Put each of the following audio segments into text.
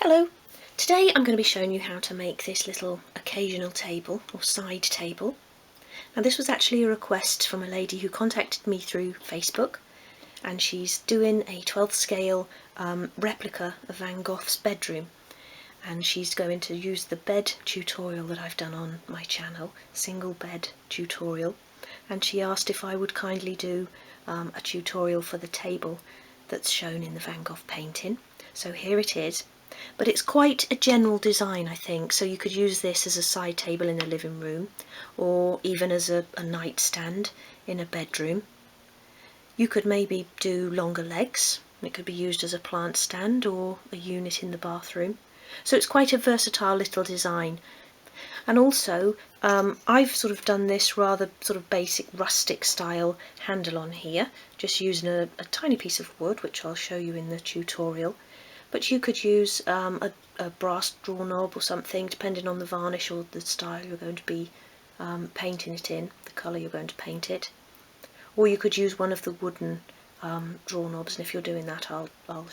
Hello! Today I'm going to be showing you how to make this little occasional table or side table. And this was actually a request from a lady who contacted me through Facebook, and she's doing a 12th scale replica of Van Gogh's bedroom, and she's going to use the bed tutorial that I've done on my channel, single bed tutorial, and she asked if I would kindly do a tutorial for the table that's shown in the Van Gogh painting. So here it is. But it's quite a general design, I think, so you could use this as a side table in a living room, or even as a nightstand in a bedroom. You could maybe do longer legs. It could be used as a plant stand or a unit in the bathroom. So it's quite a versatile little design. And also I've sort of done this rather sort of basic rustic style handle on here, just using a tiny piece of wood, which I'll show you in the tutorial. But you could use a brass draw knob or something, depending on the varnish or the style you're going to be painting it in, the colour you're going to paint it. Or you could use one of the wooden draw knobs, and if you're doing that, I'll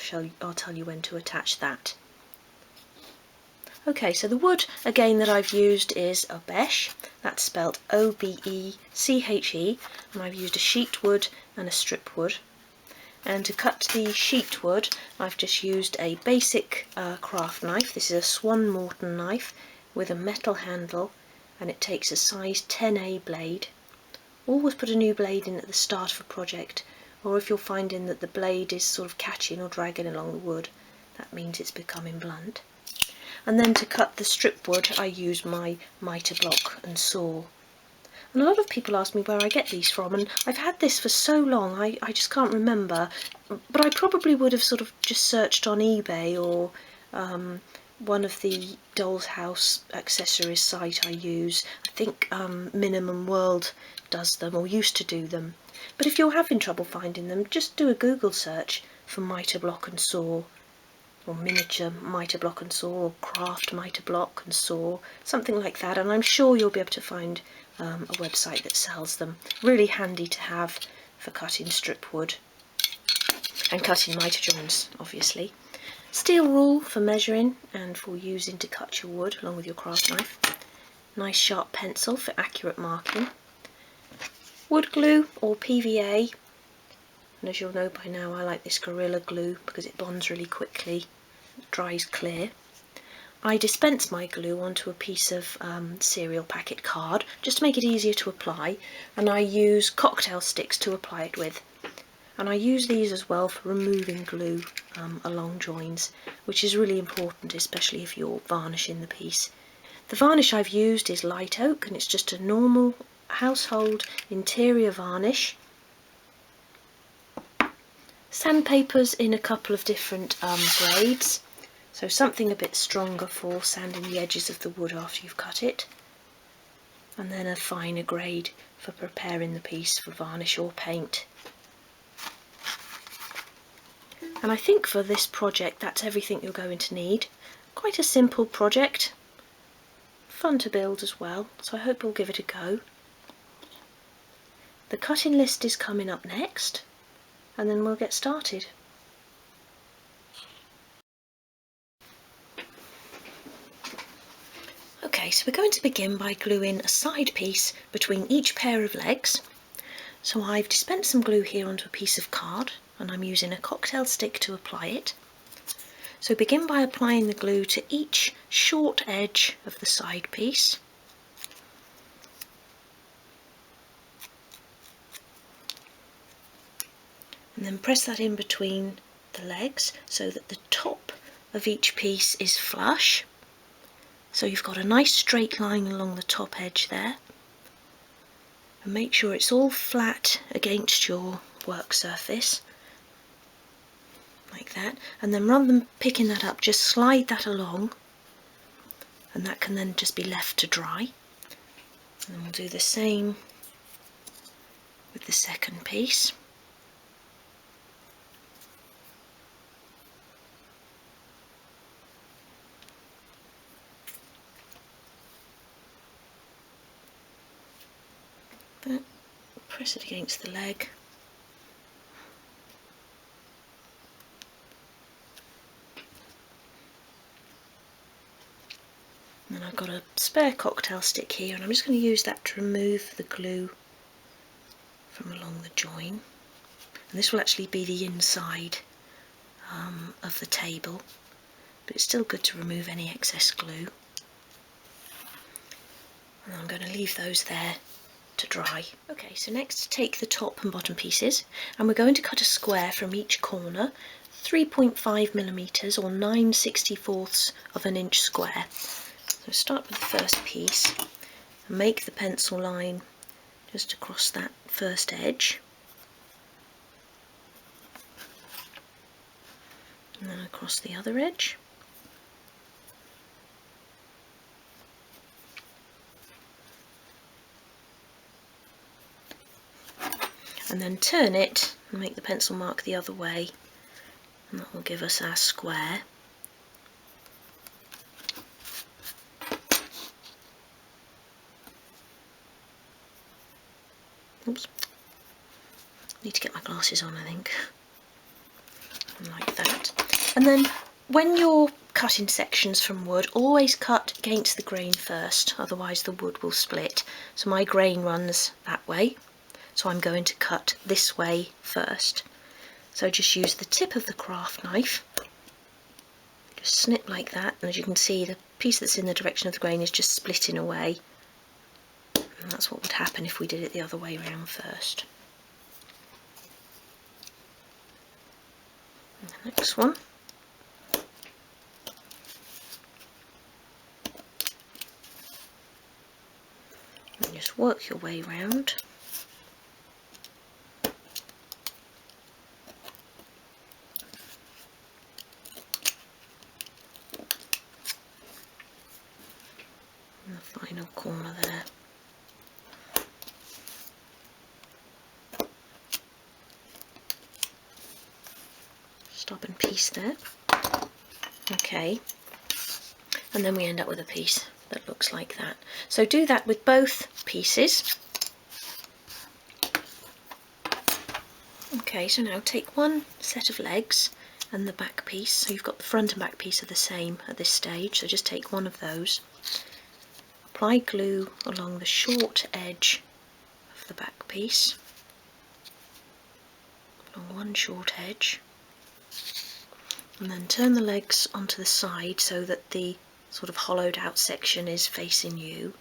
tell you when to attach that. Okay, so the wood again that I've used is a beche. That's spelled O-B-E-C-H-E, and I've used a sheet wood and a strip wood. And to cut the sheet wood, I've just used a basic craft knife. This is a Swan Morton knife with a metal handle, and it takes a size 10A blade. Always put a new blade in at the start of a project, or if you're finding that the blade is sort of catching or dragging along the wood, that means it's becoming blunt. And then to cut the strip wood, I use my mitre block and saw. And a lot of people ask me where I get these from, and I've had this for so long I just can't remember, but I probably would have sort of just searched on eBay or one of the Doll's House accessories site I use. I think Minimum World does them, or used to do them. But if you're having trouble finding them, just do a Google search for mitre block and saw, or miniature mitre block and saw, or craft mitre block and saw, something like that, and I'm sure you'll be able to find a website that sells them. Really handy to have for cutting strip wood and cutting mitre joints, obviously. Steel rule for measuring and for using to cut your wood along with your craft knife. Nice sharp pencil for accurate marking. Wood glue or PVA, and as you'll know by now, I like this Gorilla Glue because it bonds really quickly, it dries clear. I dispense my glue onto a piece of cereal packet card just to make it easier to apply, and I use cocktail sticks to apply it with. And I use these as well for removing glue along joins, which is really important, especially if you're varnishing the piece. The varnish I've used is light oak, and it's just a normal household interior varnish. Sandpaper's in a couple of different grades. So something a bit stronger for sanding the edges of the wood after you've cut it, and then a finer grade for preparing the piece for varnish or paint. And I think for this project that's everything you're going to need. Quite a simple project, fun to build as well, so I hope you'll give it a go. The cutting list is coming up next, and then we'll get started. Okay, so we're going to begin by gluing a side piece between each pair of legs. So I've dispensed some glue here onto a piece of card, and I'm using a cocktail stick to apply it. So begin by applying the glue to each short edge of the side piece. And then press that in between the legs so that the top of each piece is flush. So you've got a nice straight line along the top edge there, and make sure it's all flat against your work surface, like that. And then rather than picking that up, just slide that along, and that can then just be left to dry. And then we'll do the same with the second piece. Press it against the leg. And I've got a spare cocktail stick here, and I'm just going to use that to remove the glue from along the join. And this will actually be the inside of the table, but it's still good to remove any excess glue. And I'm going to leave those there to dry. Okay, so next take the top and bottom pieces, and we're going to cut a square from each corner, 3.5mm or 9/64 of an inch square. So start with the first piece and make the pencil line just across that first edge, and then across the other edge. And then turn it and make the pencil mark the other way, and that will give us our square. Oops. Need to get my glasses on, I think. Like that. And then when you're cutting sections from wood, always cut against the grain first, otherwise the wood will split. So my grain runs that way, so I'm going to cut this way first. So just use the tip of the craft knife, just snip like that, and as you can see the piece that's in the direction of the grain is just splitting away. And that's what would happen if we did it the other way around first. And the next one. And just work your way round. And the final corner there. Stop and piece there. Okay, and then we end up with a piece that looks like that. So do that with both pieces. Okay, so now take one set of legs and the back piece. So you've got the front and back piece are the same at this stage, so just take one of those. Apply glue along the short edge of the back piece, along one short edge. And then turn the legs onto the side so that the sort of hollowed out section is facing you,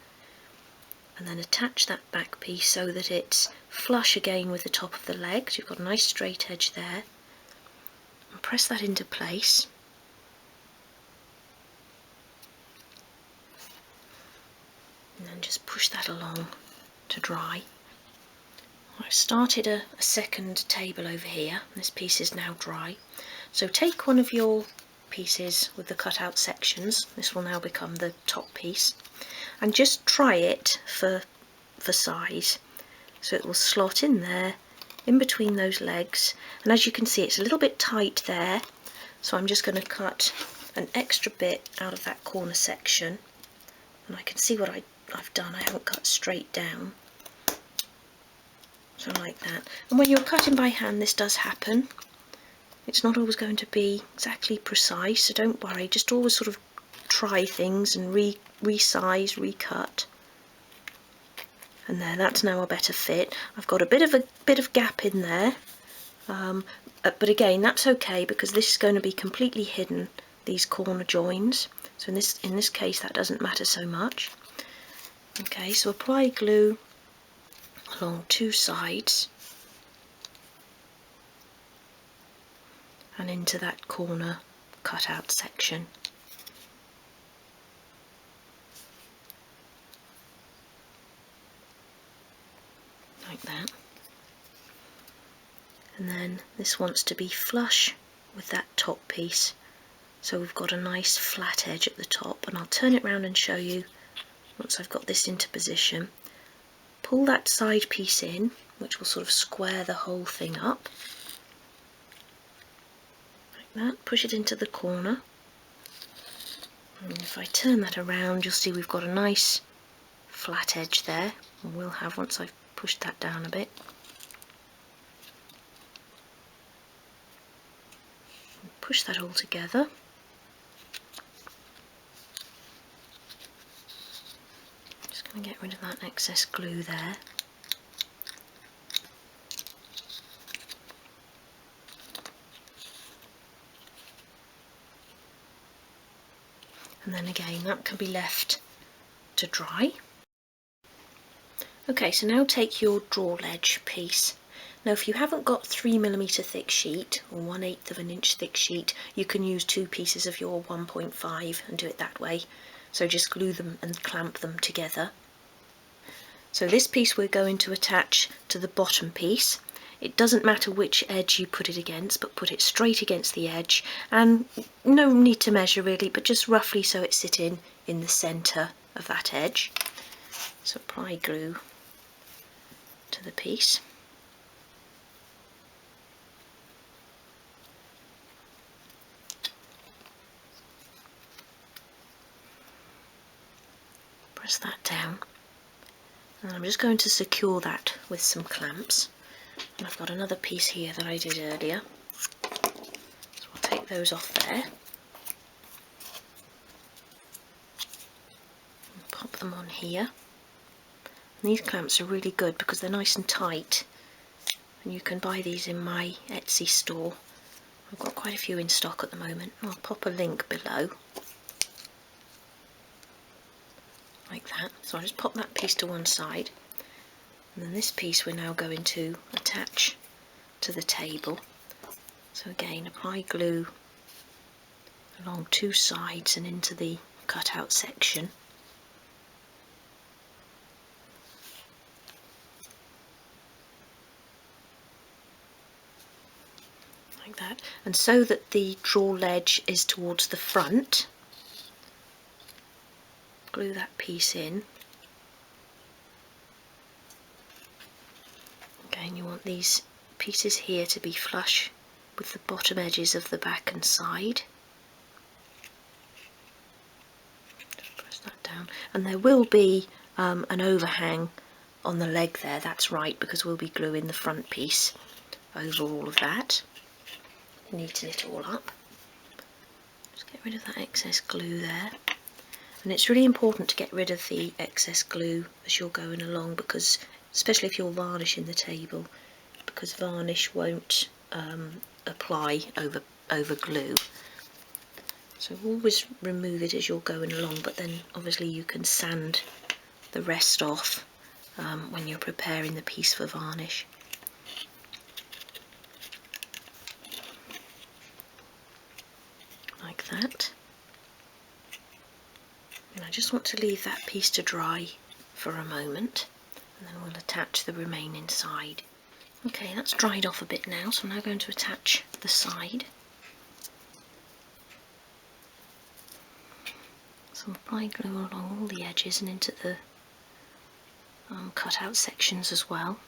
and then attach that back piece so that it's flush again with the top of the leg. So you've got a nice straight edge there, and press that into place. And then just push that along to dry. I've started a second table over here. This piece is now dry. So take one of your pieces with the cut out sections, this will now become the top piece, and just try it for size. So it will slot in there, in between those legs, and as you can see it's a little bit tight there, so I'm just going to cut an extra bit out of that corner section, and I can see what I've done, I haven't cut straight down. So like that. And when you're cutting by hand this does happen. It's not always going to be exactly precise, so don't worry, just always sort of try things and resize, recut. And there, that's now a better fit. I've got a bit of gap in there, but again that's okay because this is going to be completely hidden, these corner joins. So in this case that doesn't matter so much. Okay, so apply glue along two sides and into that corner cut out section. Like that. And then this wants to be flush with that top piece, so we've got a nice flat edge at the top, and I'll turn it round and show you once I've got this into position. Pull that side piece in, which will sort of square the whole thing up. That, push it into the corner, and if I turn that around you'll see we've got a nice flat edge there, and we'll have once I've pushed that down a bit. Push that all together, excess glue there. And then again, that can be left to dry. Okay, so now take your drawer ledge piece. Now if you haven't got 3mm thick sheet, or 1/8 of an inch thick sheet, you can use 2 pieces of your 1.5 and do it that way. So just glue them and clamp them together. So this piece we're going to attach to the bottom piece. It doesn't matter which edge you put it against, but put it straight against the edge, and no need to measure really, but just roughly so it's sitting in the centre of that edge. So apply glue to the piece. Press that down, and I'm just going to secure that with some clamps. And I've got another piece here that I did earlier, so I'll take those off there and pop them on here. And these clamps are really good because they're nice and tight, and you can buy these in my Etsy store. I've got quite a few in stock at the moment. I'll pop a link below. Like that. So I'll just pop that piece to one side, and then this piece we're now going to attach to the table. So again, apply glue along 2 sides and into the cutout section. Like that. And so that the drawer ledge is towards the front, glue that piece in. Again, you want these pieces here to be flush with the bottom edges of the back and side. Just press that down, and there will be an overhang on the leg there, that's right, because we'll be gluing the front piece over all of that. Neaten it all up. Just get rid of that excess glue there. And it's really important to get rid of the excess glue as you're going along, because especially if you're varnishing the table, because varnish won't apply over glue. So always remove it as you're going along, but then obviously you can sand the rest off when you're preparing the piece for varnish. Like that. And I just want to leave that piece to dry for a moment, and then we'll attach the remaining side. Okay, that's dried off a bit now, so I'm now going to attach the side. So I'm applying glue along all the edges and into the cutout sections as well.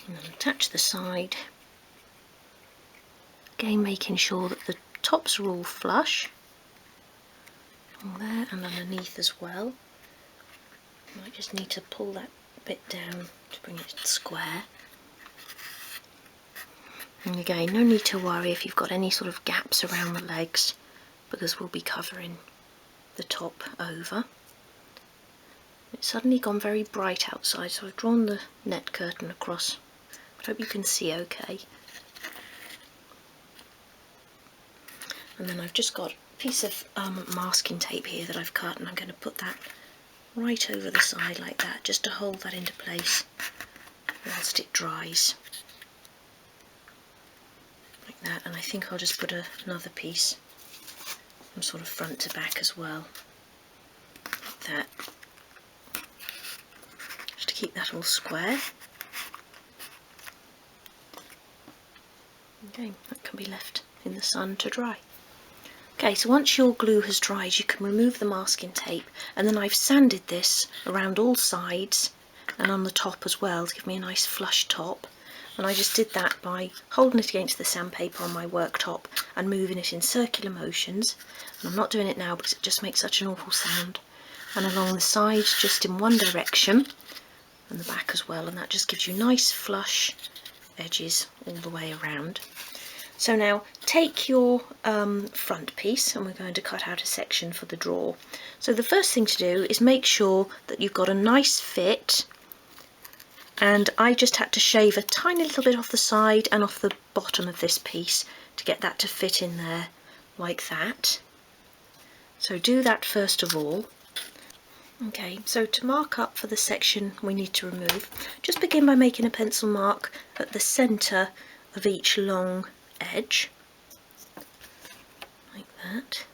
And then attach the side. Again, making sure that the tops are all flush, all there and underneath as well. Might just need to pull that bit down to bring it square. And again, no need to worry if you've got any sort of gaps around the legs, because we'll be covering the top over. It's suddenly gone very bright outside, so I've drawn the net curtain across. I hope you can see okay. And then I've just got a piece of masking tape here that I've cut, and I'm going to put that right over the side like that, just to hold that into place whilst it dries. Like that, and I think I'll just put another piece from sort of front to back as well. Like that. Just to keep that all square. Okay, that can be left in the sun to dry. Okay, so once your glue has dried, you can remove the masking tape, and then I've sanded this around all sides and on the top as well to give me a nice flush top. And I just did that by holding it against the sandpaper on my worktop and moving it in circular motions. And I'm not doing it now because it just makes such an awful sound. And along the sides, just in one direction, and the back as well, and that just gives you nice flush edges all the way around. So now take your front piece and we're going to cut out a section for the drawer. So the first thing to do is make sure that you've got a nice fit, and I just had to shave a tiny little bit off the side and off the bottom of this piece to get that to fit in there like that. So do that first of all. Okay, so to mark up for the section we need to remove, just begin by making a pencil mark at the centre of each long edge, like that.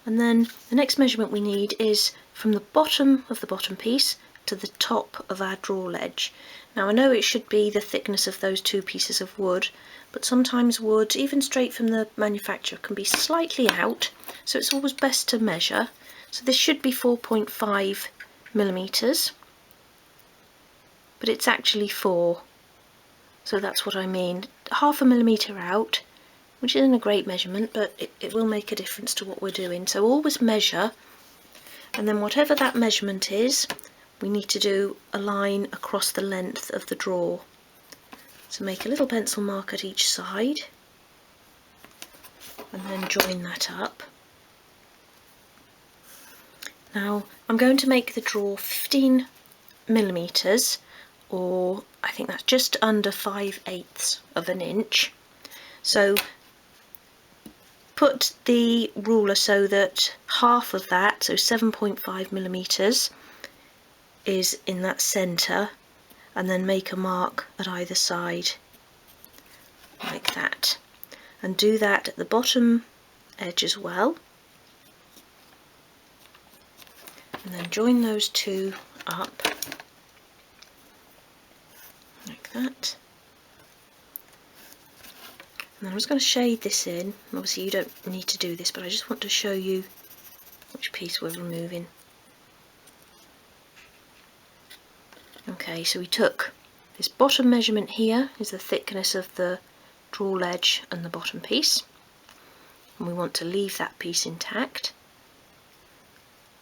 And then the next measurement we need is from the bottom of the bottom piece to the top of our drawer ledge. Now I know it should be the thickness of those two pieces of wood, but sometimes wood, even straight from the manufacturer, can be slightly out, so it's always best to measure. So this should be 4.5 millimetres, but it's actually 4, so that's what I mean. Half a millimetre out, which isn't a great measurement, but it will make a difference to what we're doing. So always measure, and then whatever that measurement is, we need to do a line across the length of the drawer. So make a little pencil mark at each side, and then join that up. Now I'm going to make the drawer 15 millimetres, or I think that's just under 5/8 of an inch. So put the ruler so that half of that, so 7.5 millimetres, is in that centre, and then make a mark at either side like that, and do that at the bottom edge as well, and then join those two up like that. And then I'm just going to shade this in. Obviously you don't need to do this, but I just want to show you which piece we're removing. Okay, so we took this bottom measurement here, is the thickness of the drawer ledge and the bottom piece, and we want to leave that piece intact.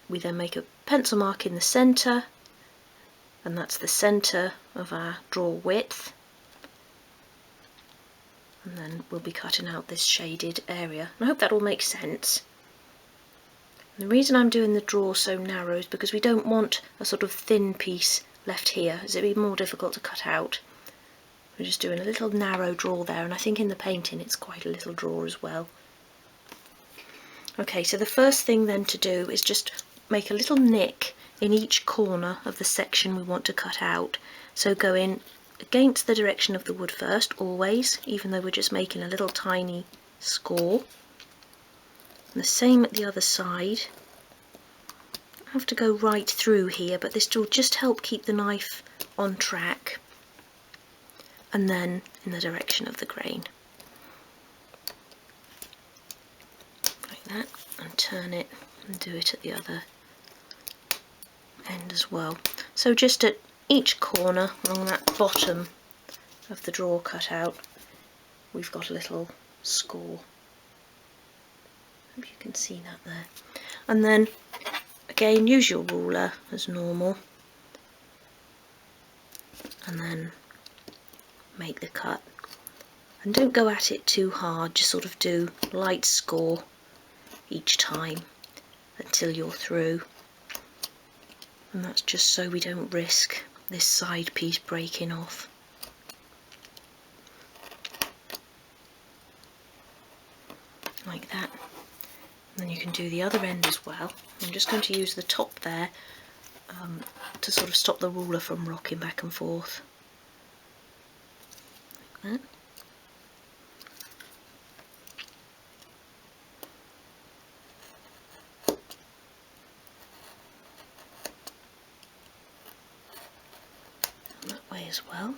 We then make a pencil mark in the centre, and that's the centre of our drawer width, and then we'll be cutting out this shaded area. And I hope that all makes sense. And the reason I'm doing the drawer so narrow is because we don't want a sort of thin piece left here, as it'd be more difficult to cut out. We're just doing a little narrow drawer there, and I think in the painting it's quite a little drawer as well. Okay, so the first thing then to do is just make a little nick in each corner of the section we want to cut out. So go in against the direction of the wood first, always, even though we're just making a little tiny score. And the same at the other side. I have to go right through here, but this will just help keep the knife on track, and then in the direction of the grain like that, and turn it and do it at the other end as well. So just at each corner along that bottom of the drawer cutout we've got a little score. Hope you can see that there. And then again, use your ruler as normal, and then make the cut. And don't go at it too hard, just sort of do light score each time until you're through. And that's just so we don't risk this side piece breaking off. Like that. And then you can do the other end as well. I'm just going to use the top there to sort of stop the ruler from rocking back and forth. Like that. And that way as well.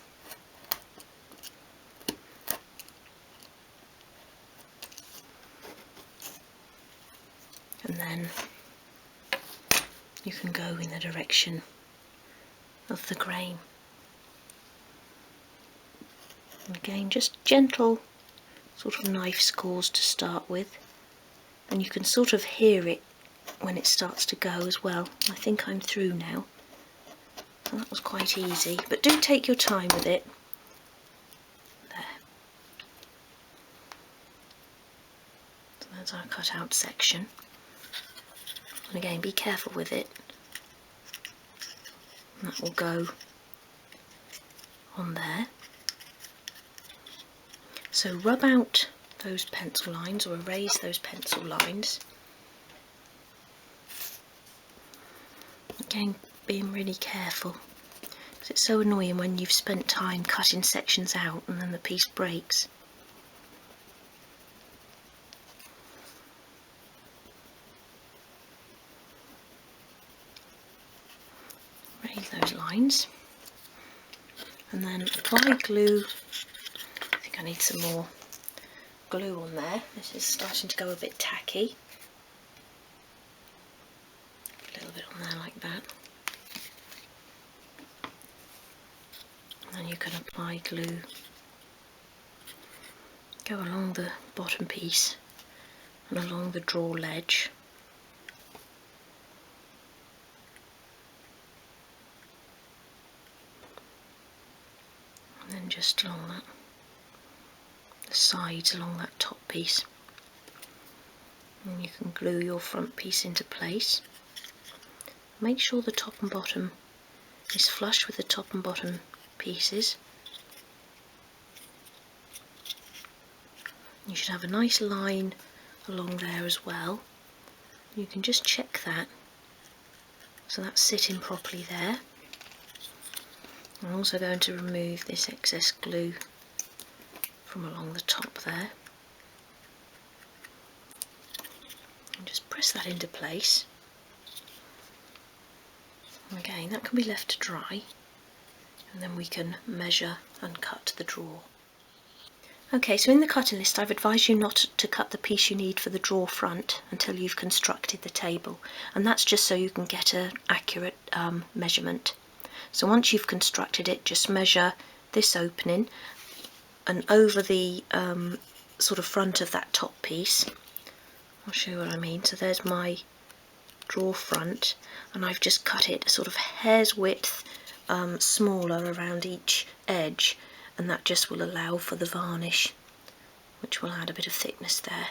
And then you can go in the direction of the grain. And again, just gentle sort of knife scores to start with, and you can sort of hear it when it starts to go as well. I think I'm through now. So that was quite easy, but do take your time with it. That's our cutout section. And again, be careful with it. And that will go on there. So rub out those pencil lines, or erase those pencil lines. Again, being really careful, because it's so annoying when you've spent time cutting sections out and then the piece breaks. Erase those lines, and then apply glue. I think I need some more glue on there. This is starting to go a bit tacky. A little bit on there like that. And then you can apply glue, go along the bottom piece and along the drawer ledge. And then just along that, the sides along that top piece. And you can glue your front piece into place. Make sure the top and bottom is flush with the top and bottom pieces. You should have a nice line along there as well. You can just check that, so that's sitting properly there. I'm also going to remove this excess glue from along the top there. And just press that into place. Again, that can be left to dry, and then we can measure and cut the drawer. Okay, so in the cutting list I've advised you not to cut the piece you need for the drawer front until you've constructed the table, and that's just so you can get an accurate measurement. So once you've constructed it, just measure this opening and over the sort of front of that top piece. I'll show you what I mean. So there's my drawer front, and I've just cut it a sort of hair's width smaller around each edge, and that just will allow for the varnish, which will add a bit of thickness there.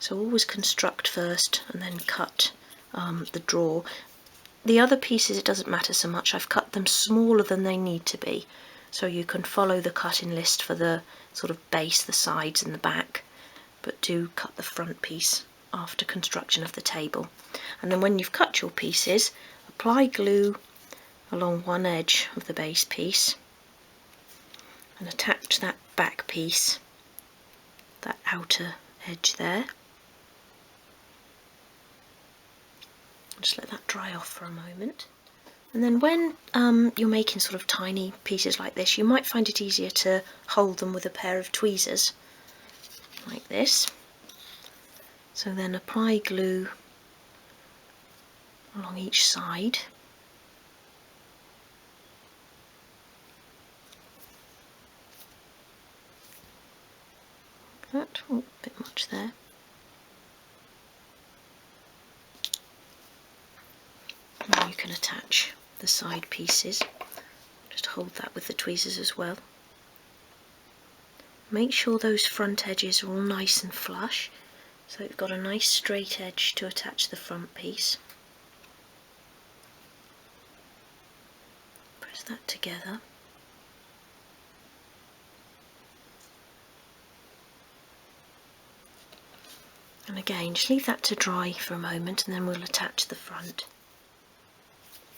So always construct first and then cut the drawer. The other pieces, it doesn't matter so much. I've cut them smaller than they need to be, so you can follow the cutting list for the sort of base, the sides and the back, but do cut the front piece after construction of the table. And then when you've cut your pieces, apply glue along one edge of the base piece and attach that back piece, that outer edge there. Just let that dry off for a moment. And then when you're making sort of tiny pieces like this, you might find it easier to hold them with a pair of tweezers like this. So then apply glue along each side. Like that. Oh, a bit much there. Now you can attach the side pieces. Just hold that with the tweezers as well. Make sure those front edges are all nice and flush, so you've got a nice straight edge to attach the front piece. Press that together. And again, just leave that to dry for a moment, and then we'll attach the front.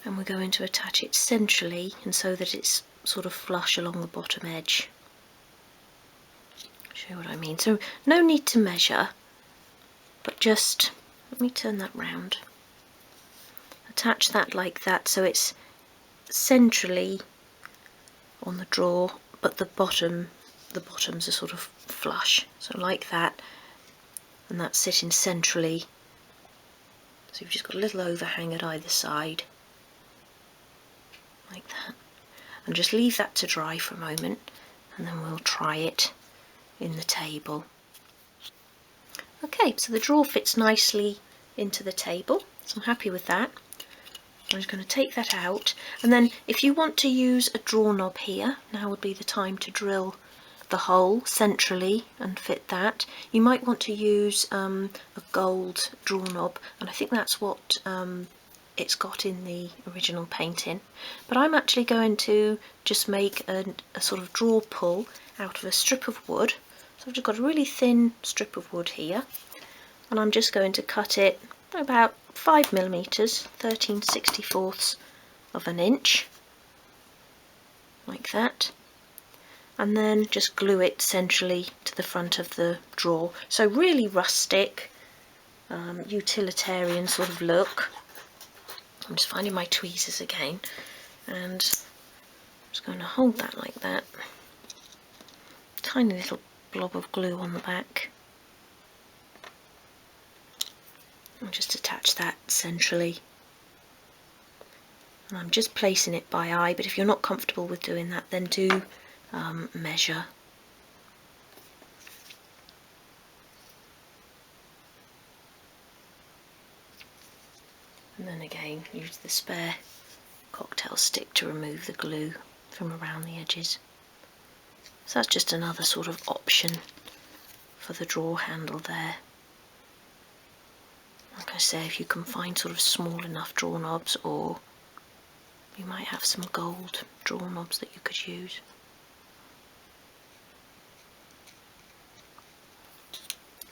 And we're going to attach it centrally, and so that it's sort of flush along the bottom edge. I'll show you what I mean. So no need to measure, but just, let me turn that round. Attach that like that, so it's centrally on the drawer, but the bottoms are sort of flush. So like that, and that's sitting centrally. So you've just got a little overhang at either side. Like that, and just leave that to dry for a moment, and then we'll try it in the table. Okay, so the drawer fits nicely into the table, so I'm happy with that. I'm just going to take that out, and then if you want to use a drawer knob here, now would be the time to drill the hole centrally and fit that. You might want to use a gold draw knob, and I think that's what it's got in the original painting, but I'm actually going to just make a sort of draw pull out of a strip of wood. So I've just got a really thin strip of wood here, and I'm just going to cut it about 5mm, 13/64 of an inch, like that, and then just glue it centrally to the front of the drawer. So really rustic, utilitarian sort of look. I'm just finding my tweezers again, and I'm just going to hold that like that. Tiny little blob of glue on the back. And just attach that centrally. And I'm just placing it by eye, but if you're not comfortable with doing that, then do measure. And then again, use the spare cocktail stick to remove the glue from around the edges. So that's just another sort of option for the drawer handle there. Like I say, if you can find sort of small enough drawer knobs, or you might have some gold drawer knobs that you could use.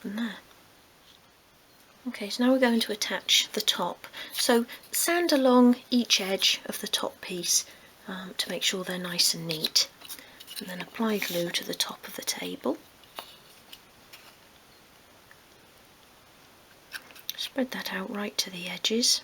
And there. Okay, so now we're going to attach the top. So sand along each edge of the top piece to make sure they're nice and neat. And then apply glue to the top of the table. Spread that out right to the edges.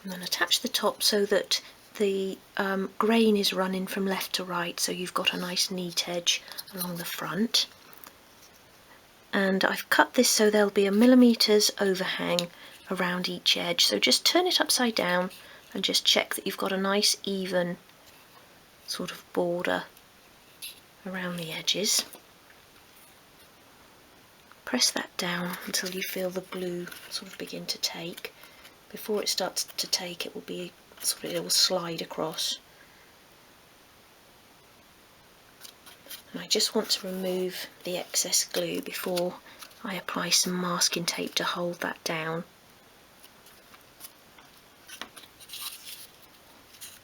And then attach the top so that the grain is running from left to right, so you've got a nice neat edge along the front. And I've cut this so there'll be 1mm overhang around each edge, so just turn it upside down and just check that you've got a nice even sort of border around the edges. Press that down until you feel the glue sort of begin to take. Before it starts to take, it will slide across. And I just want to remove the excess glue before I apply some masking tape to hold that down.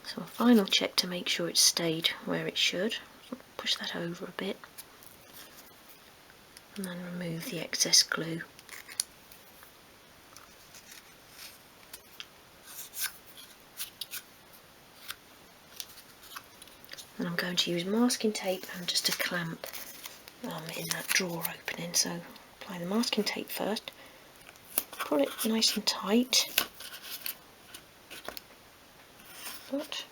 So a final check to make sure it's stayed where it should. Push that over a bit and then remove the excess glue. And I'm going to use masking tape and just a clamp in that drawer opening. So apply the masking tape first, pull it nice and tight, but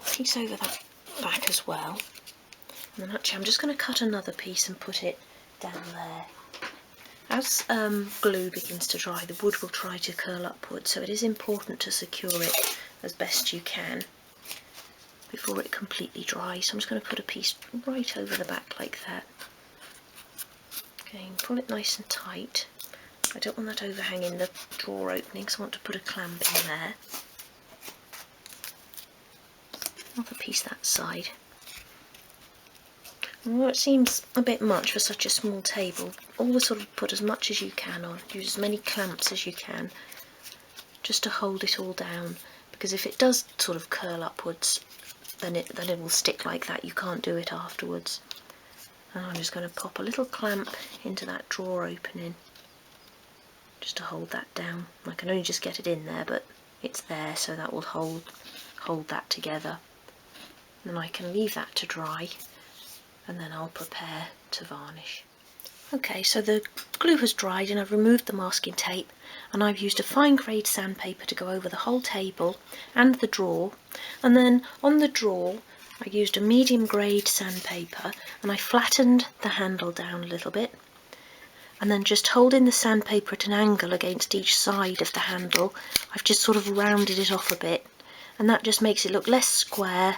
a piece over that back as well. And then actually I'm just going to cut another piece and put it down there. As glue begins to dry, the wood will try to curl upwards, so it is important to secure it as best you can before it completely dries. So I'm just going to put a piece right over the back like that. Again, pull it nice and tight. I don't want that overhanging the drawer opening, so I want to put a clamp in there. Another piece that side. Well, it seems a bit much for such a small table. Always sort of put as much as you can on. Use as many clamps as you can just to hold it all down, because if it does sort of curl upwards, then it will stick like that. You can't do it afterwards. And I'm just going to pop a little clamp into that drawer opening just to hold that down. I can only just get it in there, but it's there, so that will hold that together. And then I can leave that to dry, and then I'll prepare to varnish. Okay, so the glue has dried and I've removed the masking tape, and I've used a fine grade sandpaper to go over the whole table and the drawer. And then on the drawer I used a medium grade sandpaper and I flattened the handle down a little bit, and then just holding the sandpaper at an angle against each side of the handle, I've just sort of rounded it off a bit, and that just makes it look less square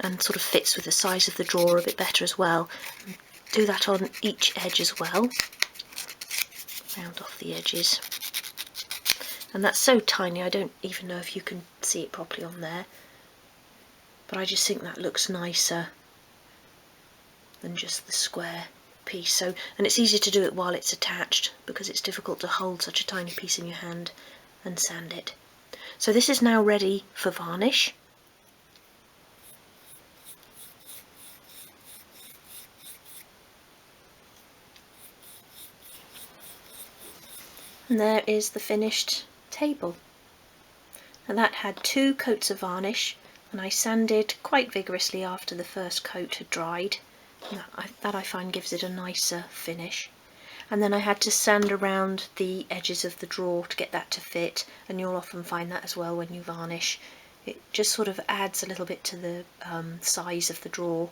and sort of fits with the size of the drawer a bit better as well. Do that on each edge as well. Round off the edges. And that's so tiny I don't even know if you can see it properly on there, but I just think that looks nicer than just the square piece. So, and it's easier to do it while it's attached because it's difficult to hold such a tiny piece in your hand and sand it. So this is now ready for varnish. And there is the finished table. And that had 2 coats of varnish, and I sanded quite vigorously after the first coat had dried. That I find gives it a nicer finish. And then I had to sand around the edges of the drawer to get that to fit, and you'll often find that as well when you varnish. It just sort of adds a little bit to the size of the drawer,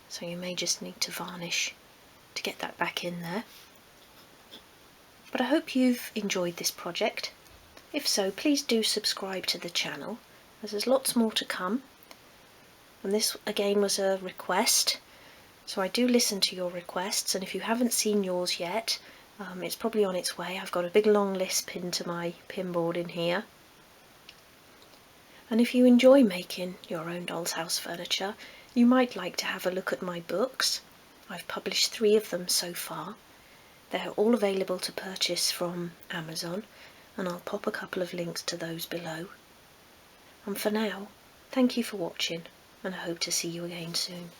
so you may just need to varnish to get that back in there. But I hope you've enjoyed this project. If so, please do subscribe to the channel, as there's lots more to come. And this again was a request, so I do listen to your requests, and if you haven't seen yours yet, it's probably on its way. I've got a big long list pinned to my pinboard in here. And if you enjoy making your own doll's house furniture, you might like to have a look at my books. I've published 3 of them so far. They're all available to purchase from Amazon, and I'll pop a couple of links to those below. And for now, thank you for watching, and I hope to see you again soon.